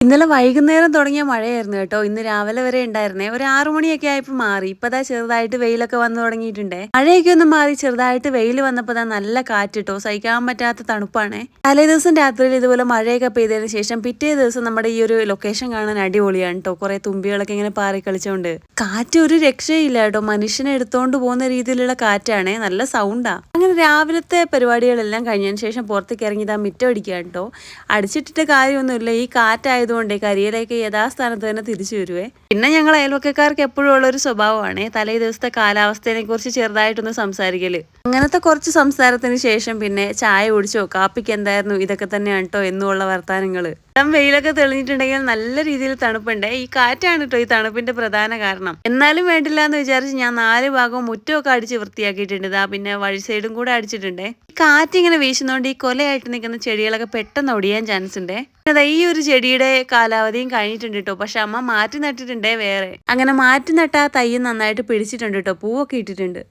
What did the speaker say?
ഇന്നലെ വൈകുന്നേരം തുടങ്ങിയ മഴയായിരുന്നു കേട്ടോ. ഇന്ന് രാവിലെ വരെ ഉണ്ടായിരുന്നേ. ഒരു 6 മണിയൊക്കെ ആയപ്പോൾ മാറി. ഇപ്പതാ ചെറുതായിട്ട് വെയിലൊക്കെ വന്നു തുടങ്ങിയിട്ടുണ്ടേ. മഴയൊക്കെ ഒന്ന് മാറി ചെറുതായിട്ട് വെയിൽ വന്നപ്പോൾ ദാ നല്ല കാറ്റിട്ടോ. സഹിക്കാൻ പറ്റാത്ത തണുപ്പാണേ. തലേദിവസം രാത്രിയിൽ ഇതുപോലെ മഴയൊക്കെ പെയ്തതിന് ശേഷം പിറ്റേ ദിവസം നമ്മുടെ ഈ ഒരു ലൊക്കേഷൻ കാണാൻ അടിപൊളിയാണ് കേട്ടോ. കുറെ തുമ്പികളൊക്കെ ഇങ്ങനെ പാറി കളിച്ചോണ്ട്. കാറ്റ് ഒരു രക്ഷയില്ല കേട്ടോ. മനുഷ്യനെ എടുത്തോണ്ട് പോകുന്ന രീതിയിലുള്ള കാറ്റാണേ. നല്ല സൗണ്ടാ. അങ്ങനെ രാവിലത്തെ പരിപാടികളെല്ലാം കഴിഞ്ഞതിന് ശേഷം പുറത്തേക്ക് ഇറങ്ങി ഇതാ മിറ്റം അടിക്കുക കേട്ടോ. അടിച്ചിട്ടിട്ട് കാര്യമൊന്നുമില്ല. ഈ കാറ്റായതുകൊണ്ട് കരിയിലേക്ക് യഥാസ്ഥാനത്ത് തന്നെ തിരിച്ചു വരുവേ. പിന്നെ ഞങ്ങൾ അയൽവക്കക്കാർക്ക് എപ്പോഴും ഉള്ള ഒരു സ്വഭാവമാണ് തലേ ദിവസത്തെ കാലാവസ്ഥയെ കുറിച്ച് ചെറുതായിട്ടൊന്ന് സംസാരിക്കല്. അങ്ങനത്തെ കുറച്ച് സംസാരത്തിന് ശേഷം പിന്നെ ചായ കുടിച്ചോ കാപ്പിക്ക് എന്തായിരുന്നു ഇതൊക്കെ തന്നെയാണ് കേട്ടോ എന്നുള്ള വർത്താനങ്ങള്. വെയിലൊക്കെ തെളിഞ്ഞിട്ടുണ്ടെങ്കിൽ നല്ല രീതിയിൽ തണുപ്പുണ്ട്. ഈ കാറ്റാണ് കേട്ടോ ഈ തണുപ്പിന്റെ പ്രധാന കാരണം. എന്നാലും വേണ്ടില്ല എന്ന് വിചാരിച്ച് ഞാൻ 4 ഭാഗവും മുറ്റമൊക്കെ അടിച്ച് വൃത്തിയാക്കിയിട്ടുണ്ട്. ഇതാ പിന്നെ വഴി സൈഡും കൂടെ അടിച്ചിട്ടുണ്ടേ. ഈ കാറ്റിങ്ങനെ വീശുന്നോണ്ട് ഈ കൊലയായിട്ട് നിൽക്കുന്ന ചെടികളൊക്കെ പെട്ടെന്ന് ഒടിയാൻ ചാൻസ് ഉണ്ട്. അതെ, ഈ ഒരു ചെടിയുടെ കാലാവധിയും കഴിഞ്ഞിട്ടുണ്ട് കേട്ടോ. പക്ഷെ അമ്മ മാറ്റി നട്ടിട്ടുണ്ടേ വേറെ. അങ്ങനെ മാറ്റി നട്ട ആ തൈ നന്നായിട്ട് പിടിച്ചിട്ടുണ്ട് കേട്ടോ. പൂവൊക്കെ ഇട്ടിട്ടുണ്ട്.